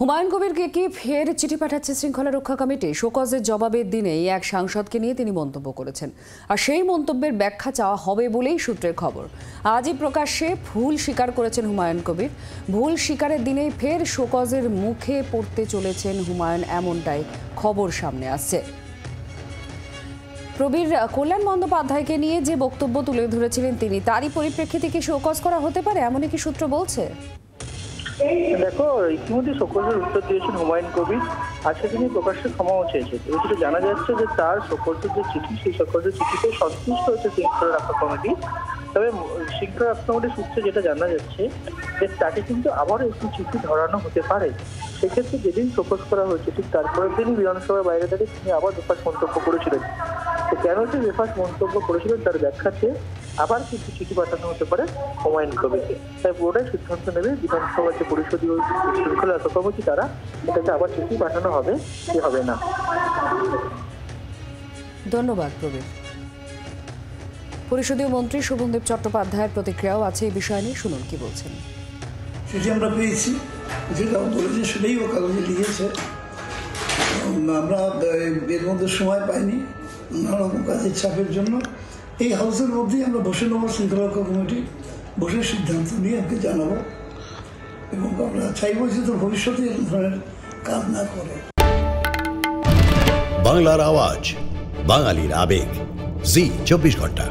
হুমায়ুন কবিরকে কি ফের চিঠি পাঠাচ্ছে শৃঙ্খলা রক্ষা কমিটি? শোকজের জবাবের দিনেই এক সাংসদকে নিয়ে তিনি মন্তব্য করেছেন, আর সেই মন্তব্যের ব্যাখ্যা চাওয়া হবে বলেই সূত্রের খবর। আজই প্রকাশ্যে ভুল স্বীকার করেছেন হুমায়ুন কবির। ভুল স্বীকারের দিনেই ফের শোকজের মুখে পড়তে চলেছেন হুমায়ুন, এমনটাই খবর সামনে আসছে। প্রবীর কল্যাণ বন্দ্যোপাধ্যায়কে নিয়ে যে বক্তব্য তুলে ধরেছিলেন তিনি, তারই পরিপ্রেক্ষিতে কি শোকজ করা হতে পারে, এমনই কি সূত্র বলছে? দেখো, ইতিমধ্যে শোকজের উত্তর দিয়েছেন হুমায়ুন কবির। আজকে তিনি প্রকাশ্যে ক্ষমাও চেয়েছেন। এটি জানা যাচ্ছে যে তার শোকজের যে চিঠি, সেই শোকজের চিঠিতে সন্তুষ্ট হচ্ছে শৃঙ্খলা রক্ষা কমিটি। তবে শৃঙ্খলা রক্ষা কমিটির সূত্রে যেটা জানা যাচ্ছে যে তাকে কিন্তু আবারও একটি চিঠি ধরানো হতে পারে। সেক্ষেত্রে যেদিন শোকজ করা হয়েছে ঠিক তারপরের দিনই বিধানসভার বাইরে দাঁড়িয়ে তিনি আবার বেফাস মন্তব্য করেছিলেন। তো কেন যে বেফাস মন্তব্য করেছিলেন তার ব্যাখ্যা চেয়ে আবার কিছু চিঠি পাঠানো হতে পারে হুমায়ুন কবিরকে। তাই পুরোটাই সিদ্ধান্ত নেবে বিধানসভার যে পরিষদীয় শৃঙ্খলা রক্ষা কমিটি, তারা এটাকে আবার চিঠি পাঠানো হবে কি হবে না। ধন্যবাদ প্রবীর। পরিষদীয় মন্ত্রী শোভনদেব চট্টোপাধ্যায়ের প্রতিক্রিয়াও আছে এই বিষয় নিয়ে, শুনুন কি বলছেন। সেটি আমরা পেয়েছি, যেটা বলেছে সেটাই ও কাগজে লিখেছে। আমরা এর মধ্যে সময় পাইনি নানা রকম কাজের চাপের জন্য। এই হাউসের মধ্যেই আমরা বসে নেব, শৃঙ্খলা রক্ষা কমিটি বসে সিদ্ধান্ত নিয়ে আমাকে জানাবো, এবং আমরা চাইবো যে তো ভবিষ্যতে এই ধরনের কাজ না করে। বাংলার আওয়াজ, বাঙালির আবেগ, জি 24 ঘন্টা।